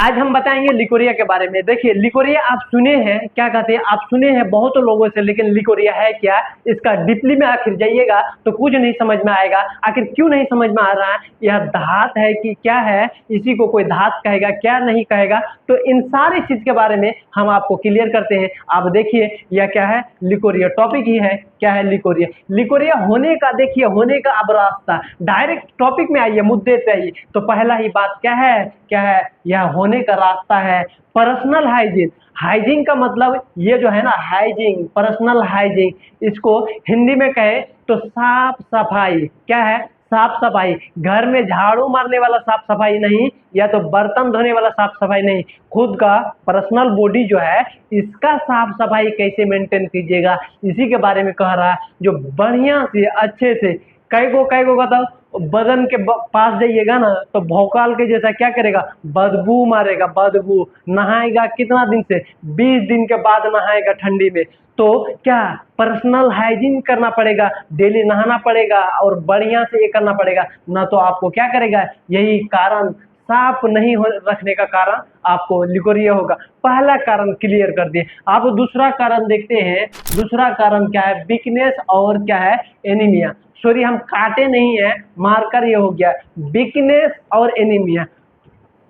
आज हम बताएंगे लिकोरिया के बारे में। देखिए लिकोरिया आप सुने हैं, क्या कहते हैं, आप सुने हैं बहुत लोगों से, लेकिन लिकोरिया है क्या, इसका डीपली में आखिर जाइएगा तो कुछ नहीं समझ में आएगा। आखिर क्यों नहीं समझ में आ रहा है, यह धात है कि क्या है, इसी को कोई धात कहेगा क्या नहीं कहेगा, तो इन सारी चीज के बारे में हम आपको क्लियर करते हैं। आप देखिए यह क्या है, लिकोरिया टॉपिक ही है। क्या है लिकोरिया? लिकोरिया होने का, देखिए होने का अब रास्ता, डायरेक्ट टॉपिक में आइए, मुद्दे पे आइए। तो पहला ही बात क्या है, क्या है, यह होने का रास्ता है पर्सनल हाइजीन। हाइजीन का मतलब ये जो है ना, हाइजीन, पर्सनल हाइजीन, इसको हिंदी में कहे तो साफ सफाई। क्या है? साफ सफाई। घर में झाड़ू मारने वाला साफ सफाई नहीं, या तो बर्तन धोने वाला साफ सफाई नहीं, खुद का पर्सनल बॉडी जो है इसका साफ सफाई कैसे मेंटेन कीजिएगा, इसी के बारे में कह रहा है। जो बढ़िया से अच्छे से कई को बताओ, बदन के पास जाइएगा ना तो भौकाल के जैसा क्या करेगा, बदबू मारेगा, बदबू। नहाएगा कितना दिन से, 20 दिन के बाद नहाएगा ठंडी में। तो क्या पर्सनल हाइजीन करना पड़ेगा, डेली नहाना पड़ेगा और बढ़िया से ये करना पड़ेगा, ना तो आपको क्या करेगा, यही कारण, साफ नहीं रखने का कारण आपको लिकोरिया होगा। पहला कारण क्लियर कर दिए। आप दूसरा कारण देखते हैं। दूसरा कारण क्या है, वीकनेस और क्या है, एनीमिया। सॉरी हम काटे नहीं है, मारकर ये हो गया, वीकनेस और एनीमिया।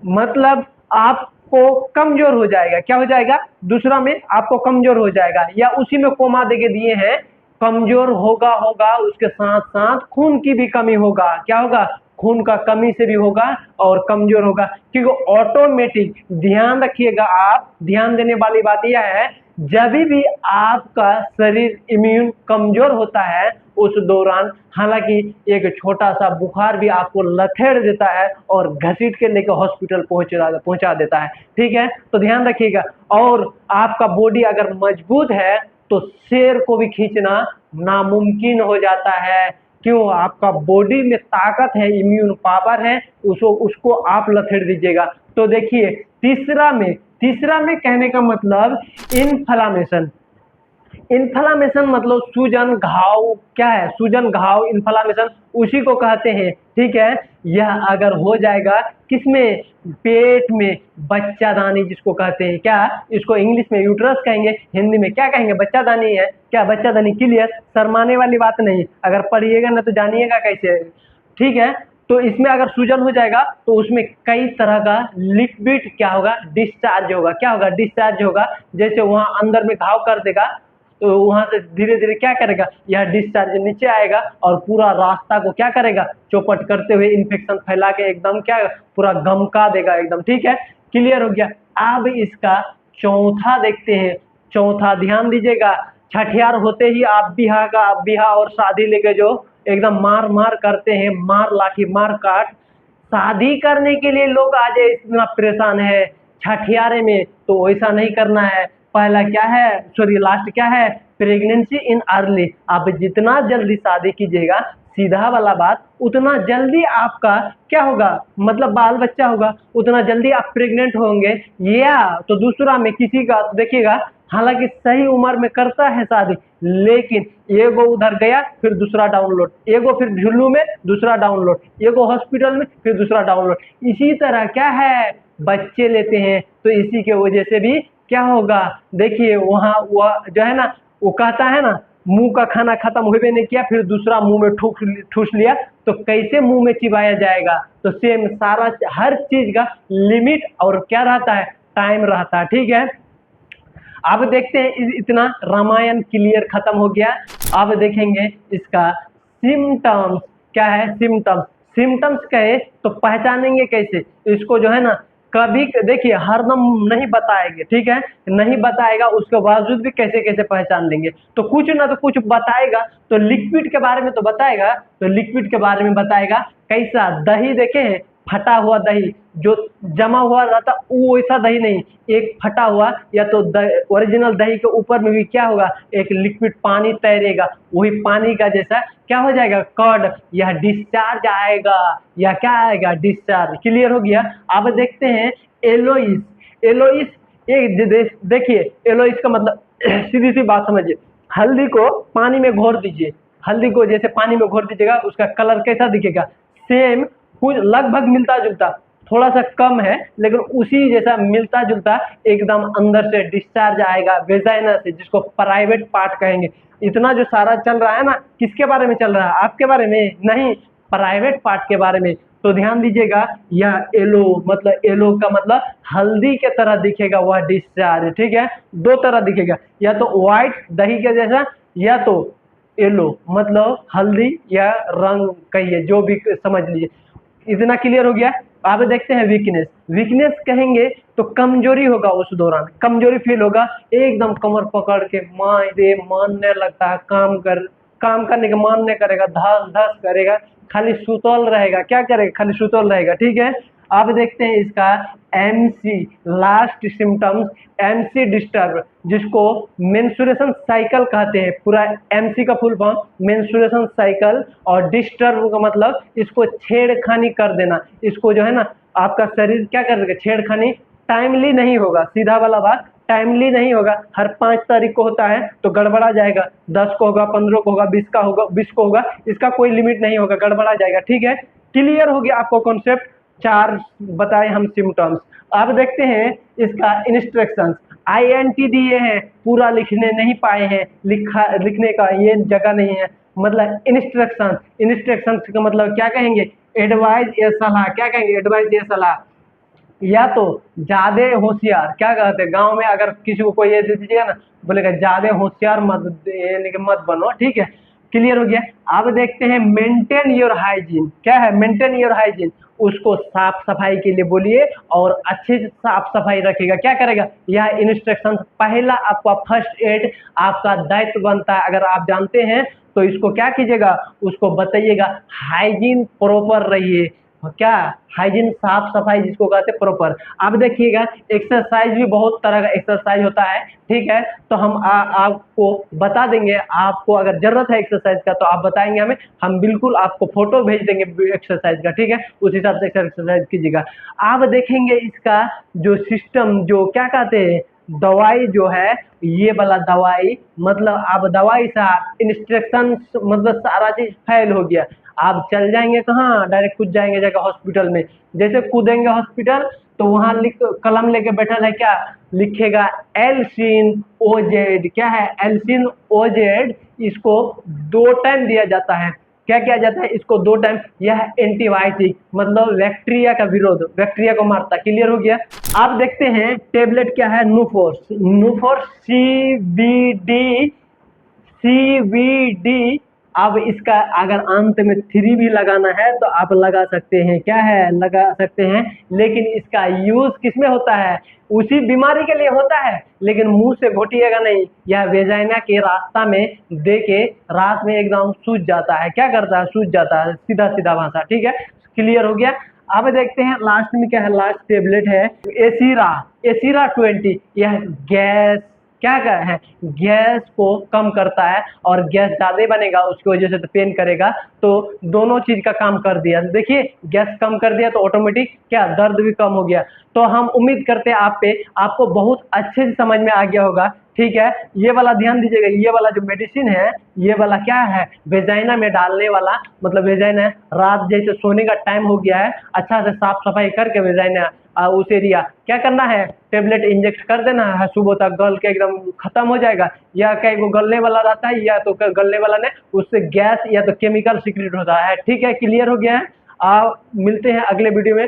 मतलब आपको कमजोर हो जाएगा। क्या हो जाएगा? दूसरा में आपको कमजोर हो जाएगा, या उसी में कोमा देके दिए हैं, कमजोर होगा उसके साथ साथ खून की भी कमी होगा। क्या होगा? खून का कमी से भी होगा और कमजोर होगा, क्योंकि ऑटोमेटिक, ध्यान रखिएगा आप, ध्यान देने वाली बात यह है, जब भी आपका शरीर इम्यून कमजोर होता है उस दौरान, हालांकि एक छोटा सा बुखार भी आपको लथेड़ देता है और घसीट के लेकर हॉस्पिटल पहुंचा देता है। ठीक है, तो ध्यान रखिएगा। और आपका बॉडी अगर मजबूत है तो शेर को भी खींचना नामुमकिन हो जाता है। क्यों? आपका बॉडी में ताकत है, इम्यून पावर है, उसको आप लथेड़ दीजिएगा। तो देखिए तीसरा में कहने का मतलब इन्फ्लामेशन। इन्फ्लामेशन मतलब सूजन घाव। क्या है? सूजन घाव, इन्फ्लामेशन उसी को कहते हैं। ठीक है, यह अगर हो जाएगा किसमें, पेट में, बच्चादानी जिसको कहते हैं। क्या? इसको इंग्लिश में यूट्रस कहेंगे, हिंदी में क्या कहेंगे, बच्चादानी है। क्या? बच्चादानी। क्लियर? शर्माने वाली बात नहीं, अगर पढ़िएगा ना तो जानिएगा कैसे। ठीक है, तो इसमें अगर सूजन हो जाएगा तो उसमें कई तरह का लिक्विड क्या होगा, डिस्चार्ज होगा। क्या होगा? डिस्चार्ज होगा। जैसे वहां अंदर में घाव कर देगा तो वहां से धीरे धीरे क्या करेगा, यह डिस्चार्ज नीचे आएगा और पूरा रास्ता को क्या करेगा, चौपट करते हुए इन्फेक्शन फैला के एकदम क्या, पूरा गमका देगा एकदम। ठीक है, क्लियर हो गया। अब इसका चौथा देखते हैं। चौथा ध्यान दीजिएगा, छठियार होते ही आप बिहा और शादी लेके जो एकदम मार मार करते हैं, मार लाठी मार काट, शादी करने के लिए लोग आज इतना परेशान है, छठियारे में तो वैसा नहीं करना है। पहला क्या है, सॉरी लास्ट क्या है, प्रेगनेंसी इन अर्ली। आप जितना जल्दी शादी कीजिएगा, सीधा वाला बात, उतना जल्दी आपका क्या होगा, मतलब बाल बच्चा होगा, उतना जल्दी आप प्रेग्नेंट होंगे। या तो दूसरा में किसी का देखिएगा, हालांकि सही उम्र में करता है शादी, लेकिन एगो उधर गया फिर दूसरा डाउनलोड, एगो फिर झुल्लू में दूसरा डाउनलोड, एगो हॉस्पिटल में फिर दूसरा डाउनलोड, इसी तरह क्या है बच्चे लेते हैं। तो इसी के वजह से भी क्या होगा, देखिए वहां वह जो है ना, वो कहता है ना, मुंह का खाना खत्म हुए नहीं किया फिर दूसरा मुंह में ठूस लिया, तो कैसे मुंह में चिबाया जाएगा। तो सेम सारा हर चीज का लिमिट और क्या रहता है, टाइम रहता है। ठीक है, अब देखते हैं, इतना रामायण क्लियर खत्म हो गया। अब देखेंगे इसका सिम्टम्स। क्या है? सिम्टम्स। सिम्टम्स कहे तो पहचानेंगे कैसे इसको, जो है ना, कभी देखिए हरदम नहीं बताएंगे। ठीक है, नहीं बताएगा, उसके बावजूद भी कैसे कैसे पहचान लेंगे, तो कुछ ना तो कुछ बताएगा। तो लिक्विड के बारे में तो बताएगा, तो लिक्विड के बारे में बताएगा कैसा, दही देखे हैं, फटा हुआ दही जो जमा हुआ रहता, वो वैसा दही नहीं, एक फटा हुआ, या तो ओरिजिनल दही के ऊपर में भी क्या होगा, एक लिक्विड पानी तैरेगा, वही पानी का जैसा क्या हो जाएगा, कर्ड, यह डिस्चार्ज आएगा, या क्या आएगा, डिस्चार्ज। क्लियर हो गया। अब देखते हैं एलोइस। एलोइस देखिए, एलोइस का मतलब सीधी सी बात समझिए, हल्दी को पानी में घोर दीजिए, हल्दी को जैसे पानी में घोर दीजिएगा, उसका कलर कैसा दिखेगा, सेम कुछ लगभग मिलता जुलता, थोड़ा सा कम है, लेकिन उसी जैसा मिलता जुलता एकदम अंदर से डिस्चार्ज आएगा वेजाइना से, जिसको प्राइवेट पार्ट कहेंगे। इतना जो सारा चल रहा है ना, किसके बारे में चल रहा है? आपके बारे में नहीं, प्राइवेट पार्ट के बारे में। तो ध्यान दीजिएगा, यह येलो मतलब येलो का मतलब हल्दी के तरह दिखेगा वह डिस्चार्ज, ठीक है। दो तरह दिखेगा, या तो व्हाइट दही के जैसा, या तो येलो मतलब हल्दी या रंग कहिए, जो भी समझ लीजिए। इतना क्लियर हो गया। अब देखते हैं वीकनेस। वीकनेस कहेंगे तो कमजोरी होगा, उस दौरान कमजोरी फील होगा, एकदम कमर पकड़ के मायदे मानने लगता है, काम करने का मन नहीं करेगा, धस धस करेगा, खाली सुतल रहेगा। क्या करेगा? खाली सुतल रहेगा, ठीक है। अब देखते हैं इसका MC last symptoms, MC disturb, जिसको मेंस्ट्रुएशन साइकिल कहते हैं। पूरा एमसी का फुल फॉर्म मेंस्ट्रुएशन साइकिल, और डिस्टर्ब का मतलब इसको छेड़खानी कर देना। इसको जो है ना, आपका शरीर क्या कर देगा? छेड़खानी टाइमली नहीं होगा, सीधा वाला बात, टाइमली नहीं होगा। हर 5 तारीख को होता है तो गड़बड़ा जाएगा, 10 को होगा, 15 को होगा, 20 का होगा, 20 को होगा, इसका कोई लिमिट नहीं होगा, गड़बड़ा जाएगा, ठीक है। क्लियर हो गया आपको कॉन्सेप्ट? 4 बताए हम सिम्टम्स। अब देखते हैं इसका इंस्ट्रक्शंस। INT दिए हैं, पूरा लिखने नहीं पाए हैं, लिखने का ये जगह नहीं है, मतलब इंस्ट्रक्शन। इंस्ट्रक्शन का मतलब क्या कहेंगे? एडवाइस या सलाह। क्या कहेंगे? एडवाइस या सलाह। या तो ज्यादा होशियार, क्या कहते हैं गांव में, अगर किसी को कोई ये दे दीजिएगा ना, बोलेगा ज्यादा होशियार मत यानी कि मत बनो, ठीक है। क्लियर हो गया। अब देखते हैं मेंटेन योर हाइजीन। क्या है मेंटेन योर हाइजीन? उसको साफ सफाई के लिए बोलिए और अच्छे से साफ सफाई रखेगा। क्या करेगा? यह इंस्ट्रक्शन पहला आपका फर्स्ट एड आपका दायित्व बनता है। अगर आप जानते हैं तो इसको क्या कीजिएगा? उसको बताइएगा, हाइजीन प्रॉपर रहिए। क्या? हाइजीन, साफ सफाई जिसको कहते हैं प्रॉपर। अब देखिएगा, एक्सरसाइज भी बहुत तरह का एक्सरसाइज होता है, ठीक है। तो हम आपको बता देंगे, आपको अगर जरूरत है एक्सरसाइज का तो आप बताएंगे हमें, हम बिल्कुल आपको फोटो भेज देंगे एक्सरसाइज का, ठीक है। उस हिसाब से एक्सरसाइज कीजिएगा। आप देखेंगे इसका जो सिस्टम, जो क्या कहते हैं, दवाई जो है, ये वाला दवाई मतलब आप दवाई से इंस्ट्रक्शन मतलब सारा चीज फेल हो गया, आप चल जाएंगे कहाँ? डायरेक्ट कूद जाएंगे जाकर हॉस्पिटल में। जैसे कूदेंगे हॉस्पिटल तो वहां लिख कलम लेके बैठल है, क्या लिखेगा? Yeltsin OZ. क्या है? Yeltsin OZ. इसको 2 टाइम दिया जाता है। क्या किया जाता है? इसको 2 टाइम। यह एंटीबायोटिक मतलब बैक्टीरिया का विरोध, बैक्टीरिया को मारता। क्लियर हो गया। आप देखते हैं टेबलेट क्या है? नुफोर्स। नुफोर्स CBD। अब इसका अगर अंत में 3 भी लगाना है तो आप लगा सकते हैं। क्या है? लगा सकते हैं। लेकिन इसका यूज किसमें होता है? उसी बीमारी के लिए होता है, लेकिन मुंह से घोटिएगा नहीं। यह वेजाइना के रास्ता में दे के रात में एकदम सूज जाता है। क्या करता है? सूज जाता है, सीधा सीधा भाषा, ठीक है। क्लियर हो गया। अब देखते हैं लास्ट में क्या है। लास्ट टेबलेट है एसीरा। एसीरा 20। यह गैस, क्या है, गैस को कम करता है, और गैस ज्यादा बनेगा उसकी वजह से तो पेन करेगा। तो दोनों चीज का काम कर दिया। देखिए, गैस कम कर दिया तो ऑटोमेटिक क्या, दर्द भी कम हो गया। तो हम उम्मीद करते हैं आप पे आपको बहुत अच्छे से समझ में आ गया होगा, ठीक है। ये वाला ध्यान दीजिएगा, ये वाला जो मेडिसिन है, ये वाला क्या है? वेजाइना में डालने वाला, मतलब वेजाइना रात जैसे सोने का टाइम हो गया है, अच्छा से साफ सफाई करके वेजाइना उस एरिया क्या करना है? टेबलेट इंजेक्ट कर देना है, सुबह तक गल के एकदम खत्म हो जाएगा। या कहीं वो गलने वाला रहता है, या तो गलने वाला नहीं, उससे गैस या तो केमिकल सीक्रेट होता है, ठीक है। क्लियर हो गया है। मिलते हैं अगले वीडियो में।